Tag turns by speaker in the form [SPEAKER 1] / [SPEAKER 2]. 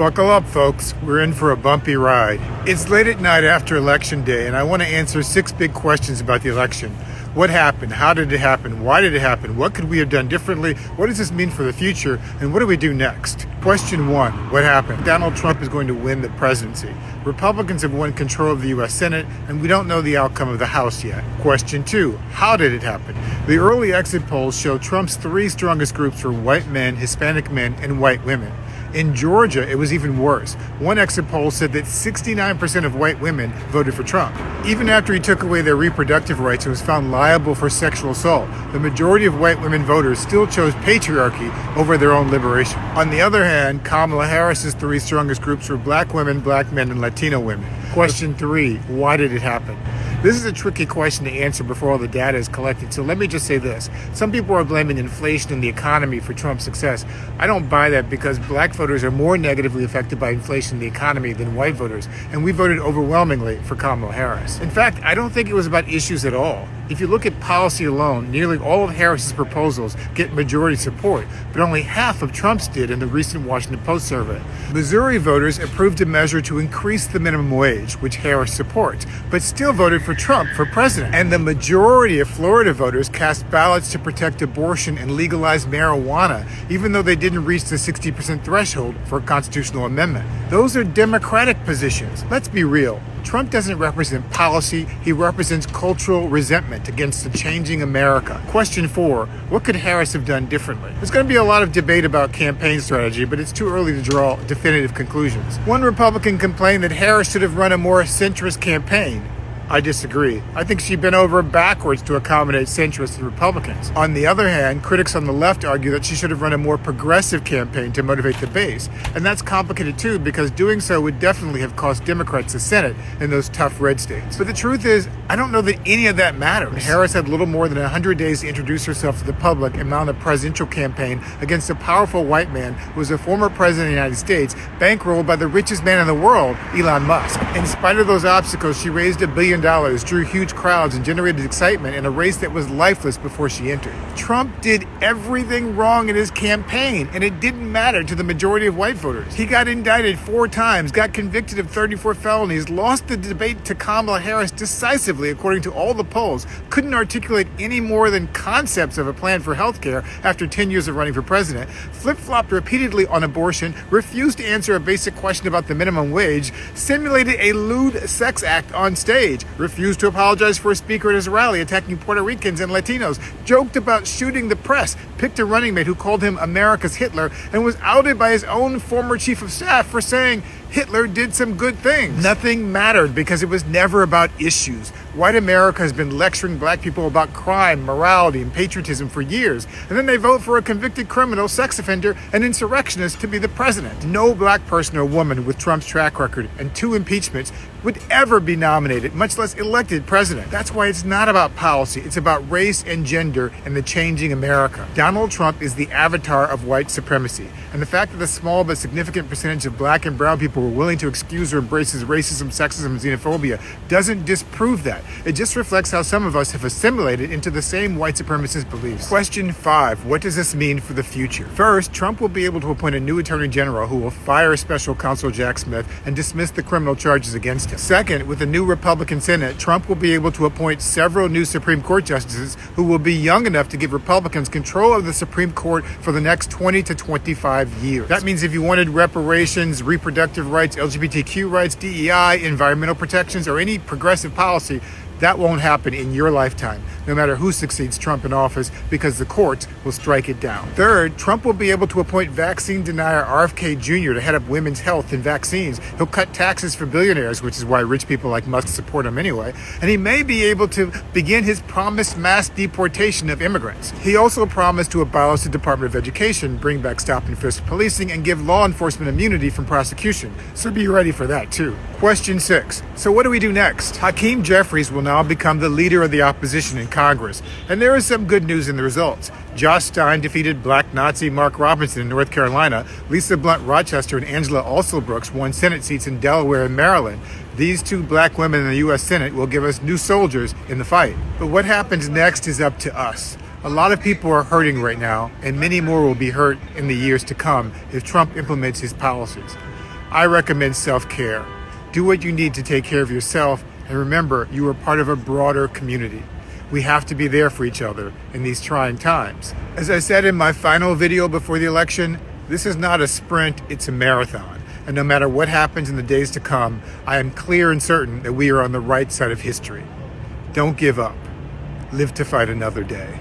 [SPEAKER 1] Buckle up, folks. We're in for a bumpy ride. It's late at night after Election Day, and I want to answer 6 big questions about the election. What happened? How did it happen? Why did it happen? What could we have done differently? What does this mean for the future? And what do we do next? Question 1. What happened? Donald Trump is going to win the presidency. Republicans have won control of the U.S. Senate, and we don't know the outcome of the House yet. Question 2. How did it happen? The early exit polls show Trump's 3 strongest groups were white men, Hispanic men, and white women. In Georgia, it was even worse. One exit poll said that 69% of white women voted for Trump. Even after he took away their reproductive rights and was found liable for sexual assault, the majority of white women voters still chose patriarchy over their own liberation. On the other hand, Kamala Harris's 3 strongest groups were black women, black men, and Latino women. Question 3. Why did it happen? This is a tricky question to answer before all the data is collected, so let me just say this. Some people are blaming inflation and the economy for Trump's success. I don't buy that because black voters are more negatively affected by inflation and the economy than white voters, and we voted overwhelmingly for Kamala Harris. In fact, I don't think it was about issues at all. If you look at policy alone, nearly all of Harris's proposals get majority support, but only half of Trump's did in the recent Washington Post survey. Missouri voters approved a measure to increase the minimum wage, which Harris supports, but still voted for Trump for president. And the majority of Florida voters cast ballots to protect abortion and legalize marijuana, even though they didn't reach the 60% threshold for a constitutional amendment. Those are Democratic positions. Let's be real. Trump doesn't represent policy, he represents cultural resentment against the changing America. Question 4, what could Harris have done differently? There's going to be a lot of debate about campaign strategy, but it's too early to draw definitive conclusions. One Republican complained that Harris should have run a more centrist campaign. I disagree. I think she bent over backwards to accommodate centrists and Republicans. On the other hand, critics on the left argue that she should have run a more progressive campaign to motivate the base. And that's complicated too, because doing so would definitely have cost Democrats the Senate in those tough red states. But the truth is, I don't know that any of that matters. Harris had little more than 100 days to introduce herself to the public and mount a presidential campaign against a powerful white man who was a former president of the United States, bankrolled by the richest man in the world, Elon Musk. In spite of those obstacles, she raised $1 billion, drew huge crowds, and generated excitement in a race that was lifeless before she entered. Trump did everything wrong in his campaign, and it didn't matter to the majority of white voters. He got indicted 4 times, got convicted of 34 felonies, lost the debate to Kamala Harris decisively according to all the polls, couldn't articulate any more than concepts of a plan for health care after 10 years of running for president, flip-flopped repeatedly on abortion, refused to answer a basic question about the minimum wage, simulated a lewd sex act on stage, refused to apologize for a speaker at his rally attacking Puerto Ricans and Latinos, joked about shooting the press, picked a running mate who called him America's Hitler, and was outed by his own former chief of staff for saying Hitler did some good things. Nothing mattered because it was never about issues. White America has been lecturing black people about crime, morality, and patriotism for years, and then they vote for a convicted criminal, sex offender, and insurrectionist to be the president. No black person or woman with Trump's track record and 2 impeachments would ever be nominated, much less elected president. That's why it's not about policy. It's about race and gender and the changing America. Donald Trump is the avatar of white supremacy, and the fact that a small but significant percentage of black and brown people were willing to excuse or embrace his racism, sexism, and xenophobia doesn't disprove that. It just reflects how some of us have assimilated into the same white supremacist beliefs. Question 5. What does this mean for the future? First, Trump will be able to appoint a new attorney general who will fire special counsel Jack Smith and dismiss the criminal charges against him. Second, with a new Republican Senate, Trump will be able to appoint several new Supreme Court justices who will be young enough to give Republicans control of the Supreme Court for the next 20 to 25 years. That means if you wanted reparations, reproductive rights, LGBTQ rights, DEI, environmental protections, or any progressive policy, that won't happen in your lifetime, no matter who succeeds Trump in office, because the courts will strike it down. Third, Trump will be able to appoint vaccine denier RFK Jr. to head up women's health and vaccines. He'll cut taxes for billionaires, which is why rich people like Musk support him anyway. And he may be able to begin his promised mass deportation of immigrants. He also promised to abolish the Department of Education, bring back stop and frisk policing, and give law enforcement immunity from prosecution. So be ready for that too. Question 6. So what do we do next? Hakeem Jeffries will now become the leader of the opposition in Congress, and there is some good news in the results. Josh Stein defeated black Nazi Mark Robinson in North Carolina. Lisa Blunt Rochester and Angela Alsobrooks won Senate seats in Delaware and Maryland. These 2 black women in the U.S. Senate will give us new soldiers in the fight. But what happens next is up to us. A lot of people are hurting right now, and many more will be hurt in the years to come if Trump implements his policies. I recommend self-care. Do what you need to take care of yourself, and remember, you are part of a broader community. We have to be there for each other in these trying times. As I said in my final video before the election, this is not a sprint, it's a marathon. And no matter what happens in the days to come, I am clear and certain that we are on the right side of history. Don't give up. Live to fight another day.